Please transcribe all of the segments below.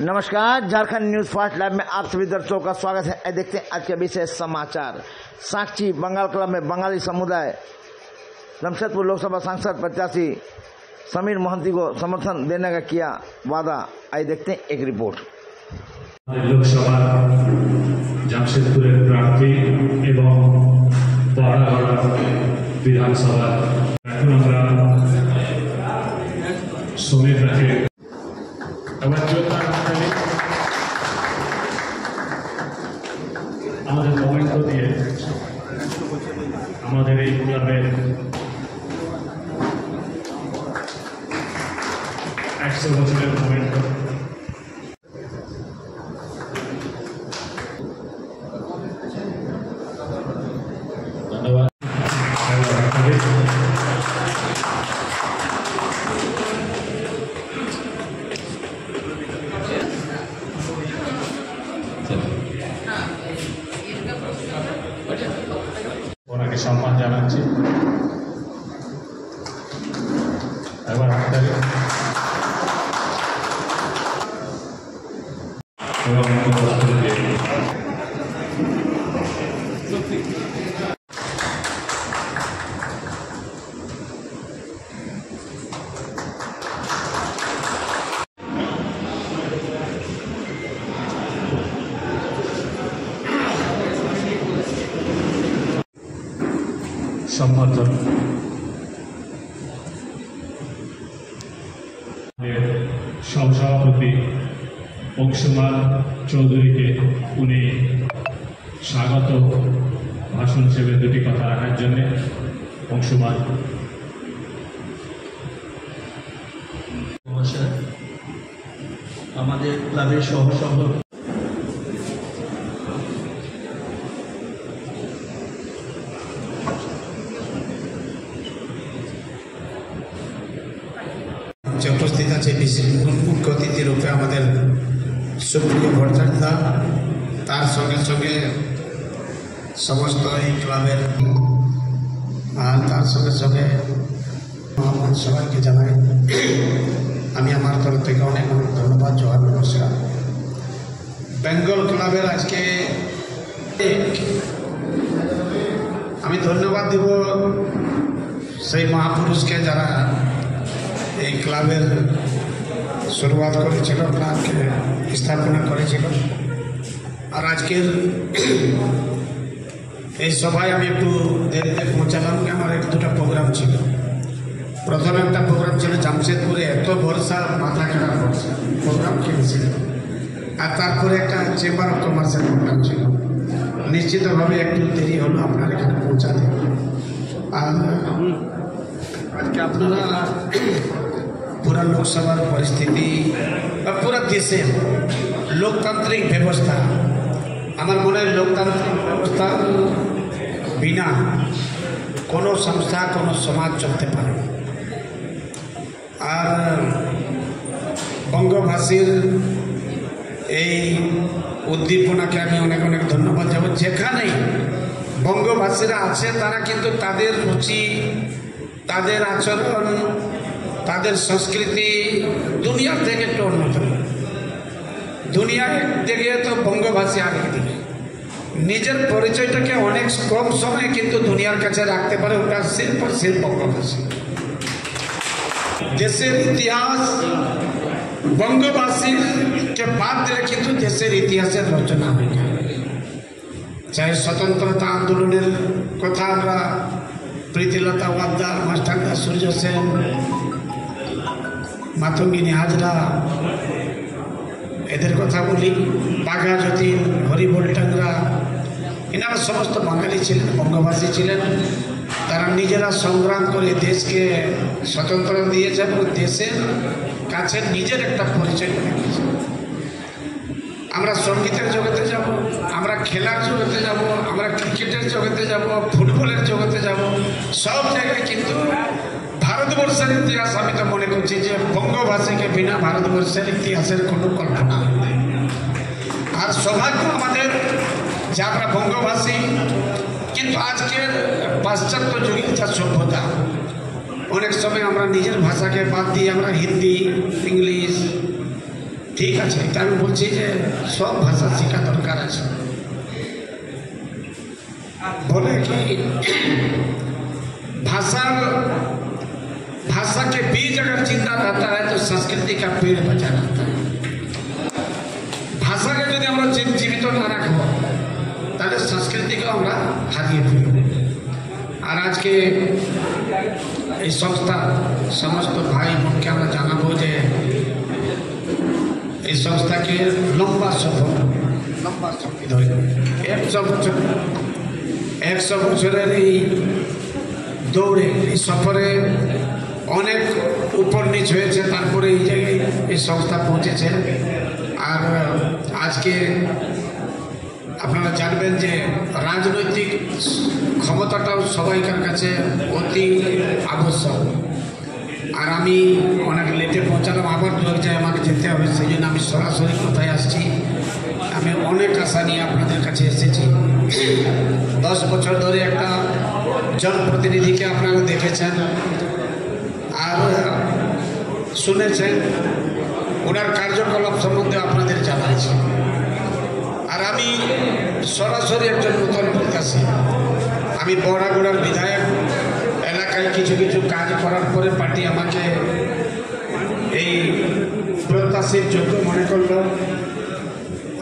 नमस्कार, Jharkhand news fast live में आप सभी दर्शकों का स्वागत है। देखते हैं आज के विशेष समाचार। साक्षी बंगाल क्लब में बंगाली समुदाय जमशेदपुर लोकसभा सांसद प्रत्याशी समीर मोहंती को समर्थन देने का किया वादा। आइए देखते हैं एक रिपोर्ट। लोकसभा जमशेदपुर प्रार्थी एवं बड़ागढ़ विधानसभा समीर रखे আমাদের কমেন্ট দিয়ে আমাদের এই ক্লাবের 100 বছরের কমেন্ট ধন্যবাদ। ওনাকে সম্মান জানাচ্ছি। এবার হাততালি এবং সমর্থন সহসভাপতি অংশুমান চৌধুরীকে উনি স্বাগত ভাষণ হিসেবে দুটি কথা রাখার জন্য অংশুমান। আমাদের ক্লাবের সহসভাপতি উপস্থিত আছে মুখ্য অতিথি রূপে আমাদের সুপ্রিয় ভট্টাচার্য, তার সঙ্গে সঙ্গে সমস্ত এই ক্লাবের আর তার সঙ্গে সঙ্গে সবাইকে জানাই আমি আমার তরফ থেকে অনেক অনেক ধন্যবাদ। জোহার, নমস্কার। বেঙ্গল ক্লাবের আজকে আমি ধন্যবাদ দেব সেই মহাপুরুষকে যারা এই ক্লাবের শুরুয়াত করেছিল, ক্লাবকে স্থাপনা করেছিল। আর আজকের এই সভায় আমি একটু দেরিতে পৌঁছালাম। আমার এক দুটো প্রোগ্রাম ছিল। প্রথম একটা প্রোগ্রাম ছিল জামশেদপুরে, এত ভরসা মাথা খারাপ ভরসা প্রোগ্রাম কিনেছিল। আর তারপরে একটা চেম্বার অফ কমার্সের প্রোগ্রাম ছিল। নিশ্চিতভাবে একটু দেরি হলো আপনার এখানে পৌঁছাতে। আর আজকে আপনারা পুরা লোকসভার পরিস্থিতি বা পুরা দেশের লোকতান্ত্রিক ব্যবস্থা, আমার মনে হয় লোকতান্ত্রিক ব্যবস্থা বিনা কোনো সংস্থা কোনো সমাজ চলতে পারে না। আর বঙ্গভাষীর এই উদ্দীপনাকে আমি অনেক অনেক ধন্যবাদ দেব। যেখানেই বঙ্গভাষীরা আছে তারা কিন্তু তাদের রুচি, তাদের আচরণ, তাদের সংস্কৃতি দুনিয়ার থেকে একটু অন্যতম। দুনিয়া একদিকে তো বঙ্গভাষী আরেকদিকে। নিজের পরিচয়টাকে অনেক কম সময়ে কিন্তু দুনিয়ার কাছে রাখতে পারে, ওটা শিল্প শিল্প বঙ্গভাষী। দেশের ইতিহাস বঙ্গভাষীকে বাদ দিলে কিন্তু দেশের ইতিহাসের রচনা হয় না। চাহে স্বতন্ত্রতা আন্দোলনের কথা আমরা প্রীতিলতা ওয়াদ্দার, মাস্টারদা সূর্য সেন, মাতঙ্গিনী হাজরা এদের কথা বলি, বাঘা যতীন, হরিবোল টাংরা, এনারা সমস্ত বাঙালি ছিলেন, বঙ্গভাষী ছিলেন। তারা নিজেরা সংগ্রাম করে দেশকে স্বতন্ত্র দিয়েছে এবং দেশের কাছে নিজের একটা পরিচয় করে দিয়েছে। আমরা সঙ্গীতের জগতে যাব, আমরা খেলার জগতে যাব, আমরা ক্রিকেটের জগতে যাব, ফুটবলের জগতে যাব, সব জায়গায় কিন্তু ভারতবর্ষের ইতিহাস আমি তো মনে করছি যে বঙ্গভাষীকে বিনা ভারতবর্ষের ইতিহাসের কোনো কল্পনা নেই। আর সৌভাগ্য আমাদের যে আমরা বঙ্গভাষী, কিন্তু আজকের পাশ্চাত্য যুগের যা সভ্যতা, অনেক সময় আমরা নিজের ভাষাকে বাদ দিয়ে আমরা হিন্দি, ইংলিশ, ঠিক আছে, এটা আমি বলছি যে সব ভাষা শেখা দরকার আছে। बोले कि भाषा के बीज अगर जिंदा रहता है तो संस्कृति का पेड़ बचा रहता है। भाषा के यदि আমরা জীবিত না রাখব তাহলে সংস্কৃতিকে আমরা হারিয়ে ফেলব। আর আজকে এই সংস্থা সমস্ত ভাই বোনকে আমরা জানাবো যে এই সংস্থাকে লম্বা সফর ধরে 100 বছরের এই দৌড়ে এই সফরে অনেক উপর নিচ হয়েছে, তারপরে এই জায়গায় এই সংস্থা পৌঁছেছে। আর আজকে আপনারা জানবেন যে রাজনৈতিক ক্ষমতাটাও সবাইকার কাছে অতি আবশ্যক। আর আমি অনেক লেটে পৌঁছালাম, আবার দু এক জায়গায় আমাকে যেতে হবে, সেই জন্য আমি সরাসরি কোথায় আসছি। আমি অনেক আশা নিয়ে আপনাদের কাছে এসেছি। 10 বছর ধরে একটা জনপ্রতিনিধিকে আপনারা দেখেছেন আর শুনেছেন, ওনার কার্যকলাপ সম্বন্ধে আপনাদের জানা আছে। আর আমি সরাসরি একজন নতুন প্রত্যাশী। আমি বড়াগোড়ার বিধায়ক, এলাকায় কিছু কিছু কাজ করার পরে পার্টি আমাকে এই প্রত্যাশীর যোগ্য মনে করলো।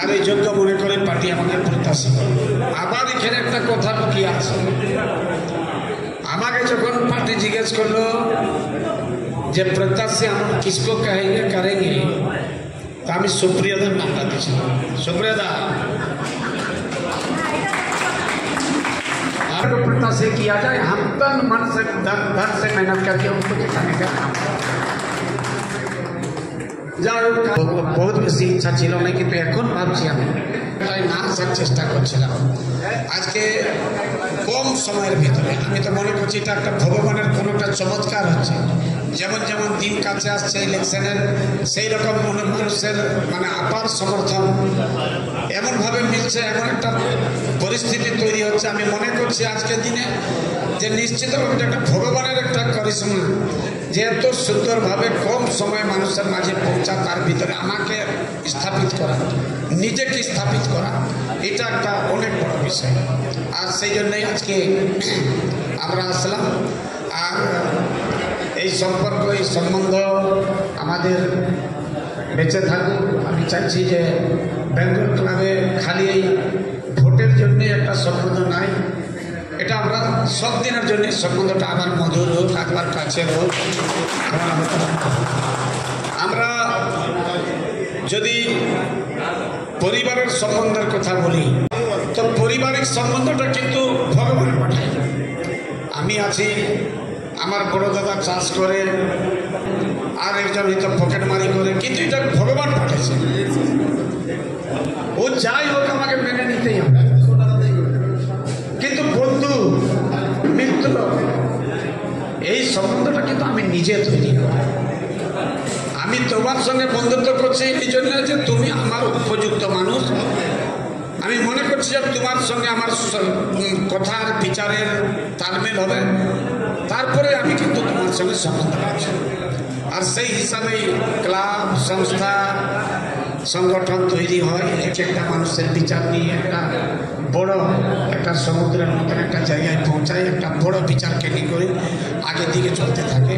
আর এই যোগ্য মনে করে পার্টি আমাকে প্রত্যাশী। আবার এখানে একটা কথা কি আছে, আমাকে যখন পার্টি জিজ্ঞেস করলো যে প্রত্যাশী আমরা কিসকো কহেंगे करेंगे, तो আমি সুপ্রিয়াদার নামটা দিয়েছিলাম। সুপ্রিয়াদা और प्रत्याशी किया जाए, हम तन मन से धन से मेहनत करके उनको जिताने का काम। बहुत বেশি ইচ্ছা ছিল না, কিন্তু এখন ভাবছি আমি তাই না আসার চেষ্টা করছিলাম। আজকে কম সময়ের ভিতরে আমি তো মনে করছি এটা একটা ভগবানের কোনো একটা চমৎকার হচ্ছে। যেমন যেমন দিন কাছে আসছে ইলেকশনের, সেই রকম মানুষের মানে আপার সমর্থন এমনভাবে মিলছে, এমন একটা পরিস্থিতি তৈরি হচ্ছে। আমি মনে করছি আজকের দিনে যে নিশ্চিতভাবে একটা ভগবানের একটা করিশ্মা, যে এত সুন্দরভাবে কম সময়ে মানুষের মাঝে পৌঁছা, তার ভিতরে আমাকে স্থাপিত করা, নিজেকে স্থাপিত করা, এটা একটা অনেক বড় বিষয়। আর সেই জন্যই আজকে আমরা আসলাম। আর এই সম্পর্ক, এই সম্বন্ধ আমাদের বেঁচে থাকুক। আমি চাইছি যে বেঙ্গল ক্লাবে খালি এই ভোটের জন্যে একটা সম্বন্ধ নাই, এটা আমরা সব দিনের জন্য সম্বন্ধটা আবার মধুর হোক, একবার কাছের হোক। আমরা যদি পরিবারের সম্বন্ধের কথা বলি তো পারিবারিক সম্বন্ধটা কিন্তু ভগবান পাঠায়। আমি আছি, আমার বড় দাদা চাষ করে, আর একজন হয়তো পকেটমারি করে, কিন্তু এটা ভগবান পাঠাইছে। ও যাই হোক আমাকে মেনে নিতেই হবে। কিন্তু বন্ধু মিত্র এই সম্বন্ধটা কিন্তু আমি নিজে তৈরি করি। আমি তোমার সঙ্গে বন্ধুত্ব করছি এই জন্য যে তুমি আমার উপযুক্ত মানুষ। আমি মনে করছি যে তোমার সঙ্গে আমার কথার বিচারের তালমেল হবে, তারপরে আমি কিন্তু তোমার সঙ্গে সম্বন্ধ রাখছি। আর সেই হিসাবেই ক্লাব, সংস্থা, সংগঠন তৈরি হয়, একটা মানুষের বিচার নিয়ে একটা বড় একটা সমুদ্রের মতন একটা জায়গায় পৌঁছায়, একটা বড় বিচার কেন্দ্র করে আগের দিকে চলতে থাকে।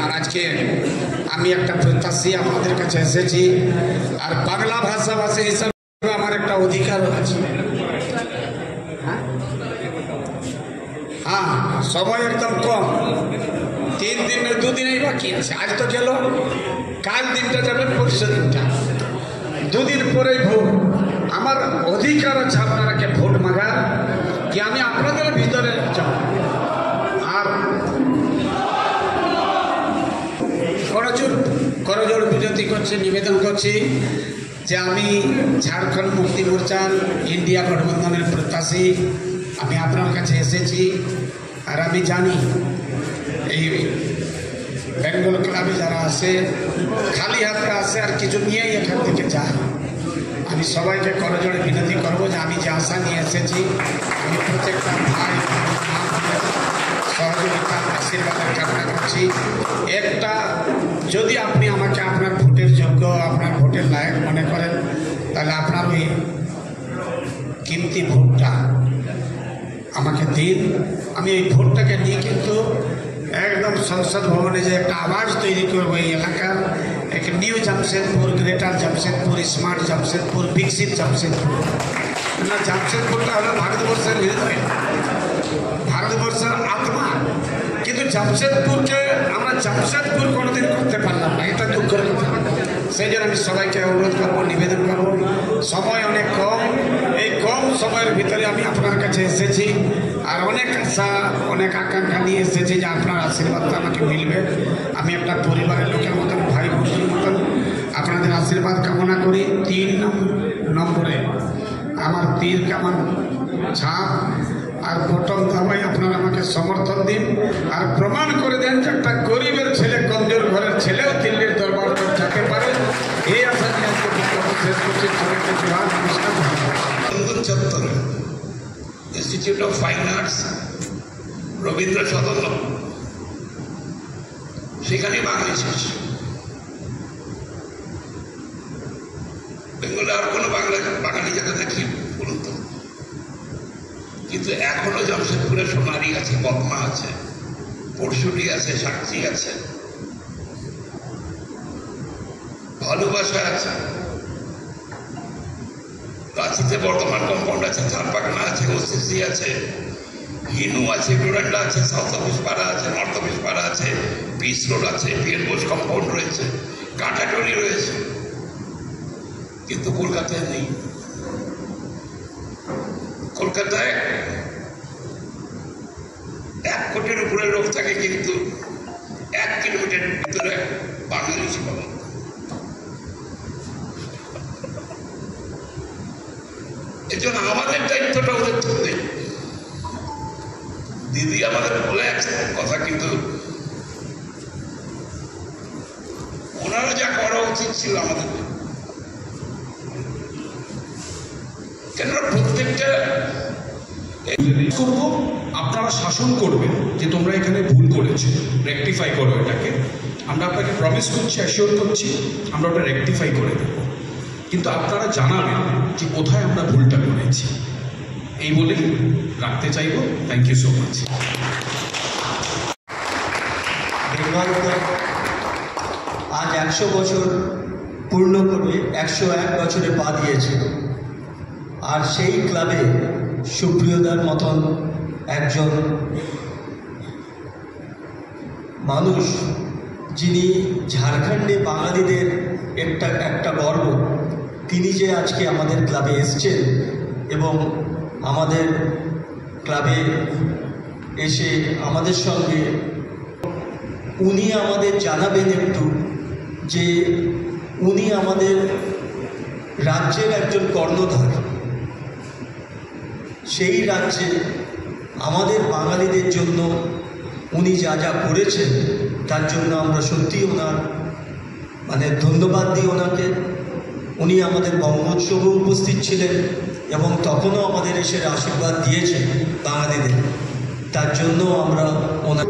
আর আজকে আমি একটা প্রত্যাশী আপনাদের কাছে এসেছি। আর বাংলা ভাষাভাষী হিসাবে আমার একটা অধিকারও আছে। হ্যাঁ, সময় একদম কম, 3 দিন 2 দিনেই বাকি আছে। আজ তো গেল, কাল দিনটা যাবে, পরশু দিনটা, 2 দিন পরেই ভোট। আমার অধিকার আছে আপনারাকে ভোট মাগার, কি আমি আপনাদের ভিতরে যাব। আর করজোড় বিরতি করছি, নিবেদন করছি যে আমি ঝাড়খণ্ড মুক্তি মোর্চার ইন্ডিয়া গঠবন্ধনের প্রত্যাশী। আমি আপনার কাছে এসেছি। আর আমি জানি এই বেঙ্গল ক্লাবে যারা আসে খালি হাতে আসে আর কিছু নিয়েই এখান থেকে যায়। আমি সবাইকে করজোড়ে বিনতি করবো যে আমি যে আশা নিয়ে এসেছি, আমি প্রত্যেকটা ভাই সহযোগিতা আশীর্বাদের কামনা করছি। একটা যদি আপনি আমাকে আপনার ভোটের যোগ্য, আপনার ভোটের লায়ক মনে করেন, তাহলে আপনার ওই কিমতি ভোটটা আমাকে দিন। আমি এই ভোটটাকে নিয়ে কিন্তু একদম সংসদ ভবনে যে একটা আওয়াজ তৈরি করবো এই এলাকার, এক new Jamshedpur, greater Jamshedpur, smart Jamshedpur, বিকশিত জামশেদপুর। না, জামশেদপুরটা হলো ভারতবর্ষের হৃদয়, ভারতবর্ষের আত্মা, কিন্তু জামশেদপুরকে আমরা জামশেদপুর কোনোদিন করতে পারলাম না, এটা দুঃখের কথা। সেই জন্য আমি সবাইকে অনুরোধ করবো, নিবেদন করবো, সময় অনেক কম, এই কম সময়ের ভিতরে আমি আপনার কাছে এসেছি, আর অনেক আশা অনেক আকাঙ্ক্ষা নিয়ে এসেছি যে আপনার আশীর্বাদটা আমাকে মিলবে। আমি একটা পরিবারের লোকের মতন, ভাই বোনের মতন আপনাদের আশীর্বাদ কামনা করি। 3 নম্বরে আমার তীর কামান ছাপ আর বটম দাবাই আপনারা আমাকে সমর্থন দিন, আর প্রমাণ করে দেন যে একটা গরিবের ছেলে, কমজোর ঘরের ছেলেও দিল্লির দরবার যেতে পারে। এই আশা নিয়ে আজকে শেষ করছি। সবাইকে জোহার, নমস্কার। চত্বর institute of fine arts, Rabindra Sadan, সেখানে বাঙালি শেষ। বেঙ্গলে আর কোনো বাঙালি জায়গা দেখি বলুন তো? কিন্তু এখনো জামশেদপুরে সোনারি আছে, পদ্মা আছে, পরশুটি আছে, সাক্ষী আছে, ভালোবাসা আছে, রাঁচিতে বর্ধমান কম্পাউন্ড আছে, ধানপাকনা আছে, ওসিসি আছে, হিনু আছে, ডোরান্ডা আছে, সাউথ অফিস পাড়া আছে, নর্থ অফিস পাড়া আছে, পিস রোড আছে, পিএন বোস কম্পাউন্ড রয়েছে, কাঁটাটলি রয়েছে, কিন্তু কলকাতায় নেই। কলকাতায় 1 কোটির উপরে লোক থাকে, কিন্তু 1 কিলোমিটার ভিতরে বাঙালি পাবেন। এই জন্য আমাদের দায়িত্বটা ওদের ধরতে। দিদি আমাদের বলে এক কথা, কিন্তু ওনারা যা করা উচিত ছিল আমাদের, কেননা প্রত্যেকটা করবো, আপনারা শাসন করবেন যে তোমরা এখানে ভুল করেছো, রেকটিফাই করো এটাকে। আমরা আপনাকে প্রমিস করছি, অ্যাসিওর করছি, আমরা ওটা রেকটিফাই করে দেব, কিন্তু আপনারা জানাবেন যে কোথায় আমরা ভুলটা করেছি। এই বলেই রাখতে চাইব। Thank you so much. Bengal club আজ 100 বছর পূর্ণ করে 101 বছরে পা দিয়েছে, আর সেই ক্লাবে সুপ্রিয়দার মতন একজন মানুষ, যিনি ঝাড়খণ্ডে বাঙালিদের একটা গর্ব, তিনি যে আজকে আমাদের ক্লাবে এসছেন এবং আমাদের ক্লাবে এসে আমাদের সঙ্গে উনি আমাদের জানাবেন একটু যে উনি আমাদের রাজ্যের একজন কর্ণধার, সেই রাজ্যে আমাদের বাঙালিদের জন্য উনি যা যা করেছেন তার জন্য আমরা সত্যি ওনার ধন্যবাদ দিই ওনাকে। উনি আমাদের বঙ্গোৎসবে উপস্থিত ছিলেন এবং তখনও আমাদের এসে আশীর্বাদ দিয়েছেন বাঙালিদের, তার জন্য আমরা ওনার